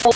You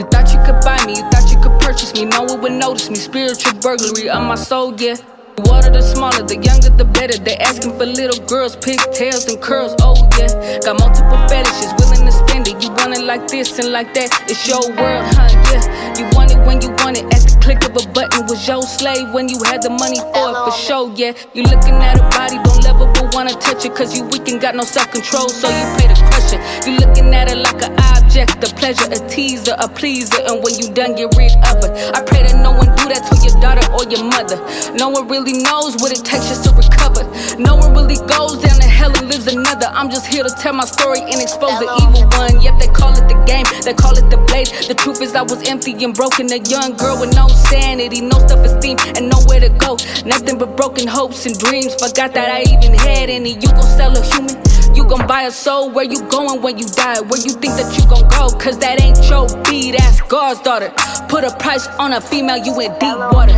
thought you could buy me, you thought you could purchase me. No one would notice me, spiritual burglary of my soul, yeah. The water the smaller, the younger the better. They asking for little girls, pigtails and curls, oh yeah. Got multiple fetishes, willing to spend it. You want it like this and like that, it's your world, huh, yeah. You want it when you want it, at the click of a button. Was your slave when you had the money for it, for sure, yeah. You looking at a body, don't ever but wanna touch it, cause you weak and got no self-control, so you pay to crush it. You looking at it like an object, a pleasure, a teaser, a pleaser, and when you done, get rid of it. I pray that no one do that to your daughter or your mother. No one really knows what it takes just to recover. No one really goes down to hell and lives another. I'm just here to tell my story and expose the evil one. Yep, they call it the game, they call it the blade. The truth is I was empty and broken, a young girl with no sanity, no self-esteem and nowhere to go. Nothing but broken hopes and dreams. Forgot that I even had any. You gon' sell a human, you gon' buy a soul. Where you going when you die? Where you think that you gon' go? Cause that ain't your beat, that's God's daughter. Put a price on a female, you in deep water.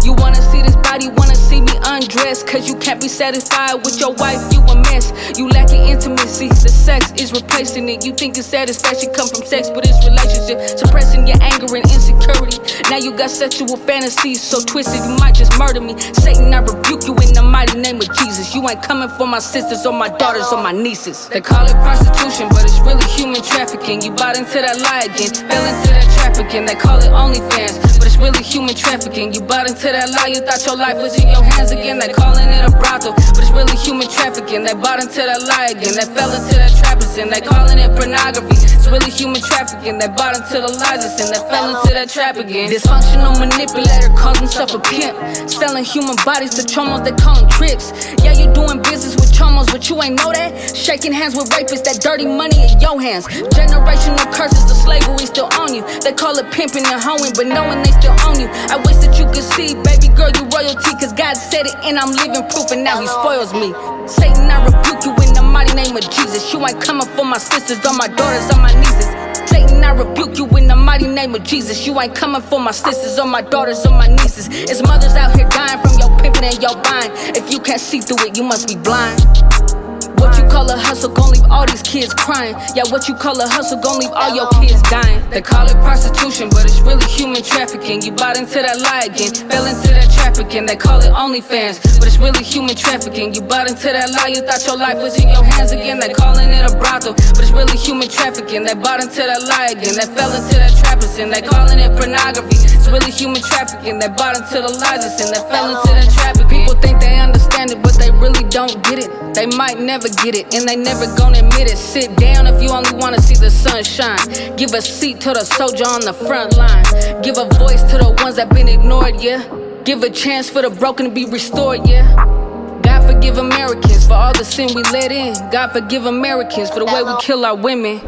You wanna see this body, wanna see me undressed, cause you can't be satisfied with your wife, you a mess. You lacking intimacy, the sex is replacing it. You think it's satisfaction come from sex, but it's relationship. Suppressing your anger and insecurity. Now you got sexual fantasies so twisted you might just murder me. Satan, I rebuke you in the mighty name of Jesus. You ain't coming for my sisters or my daughters or my nieces. They call it prostitution, but it's really human trafficking. You bought into that lie again, fell into that trap again. They call it OnlyFans, but it's really human trafficking. You bought into that lie, you thought your life was in your hands again. They calling it a brothel, but it's really human trafficking. They bought into that lie again, they fell into that trap again. They calling it pornography, it's really human trafficking. They bought into the lies and they fell into that trap again. Dysfunctional manipulator calls himself a pimp, selling human bodies to chomos, they call them tricks. Yeah, you doing business with chomos, but you ain't know that. Shaking hands with rapists, that dirty money in your hands. Generational curses of slavery still on you. They call it pimping and hoeing, but knowing they still own you. I wish that you could see, baby girl, you royalty, cause God said it and I'm living proof and now he spoils me. Satan, I rebuke you in the mighty name of Jesus. You ain't coming for my sisters or my daughters or my nieces. Satan, I rebuke you in the mighty name of Jesus. You ain't coming for my sisters or my daughters or my nieces. It's mothers out here dying from your pimping and your buying. If you can't see through it, you must be blind. What you call a hustle gon' leave all these kids crying. Yeah, what you call a hustle gon' leave all your kids dying. They call it prostitution, but it's really human trafficking. You bought into that lie again, fell into that trap again. They call it OnlyFans, but it's really human trafficking. You bought into that lie, you thought your life was in your hands again. They calling it a brothel, but it's really human trafficking. They bought into that lie again, they fell into that trap again. They calling it pornography, it's really human trafficking. They bought into the lies and they fell into that trap again. People think they understand it, but they really don't get it. They might never get it, and they never gonna admit it. Sit down if you only wanna see the sun shine. Give a seat to the soldier on the front line. Give a voice to the ones that been ignored, yeah. Give a chance for the broken to be restored, yeah. God forgive Americans for all the sin we let in. God forgive Americans for the way we kill our women.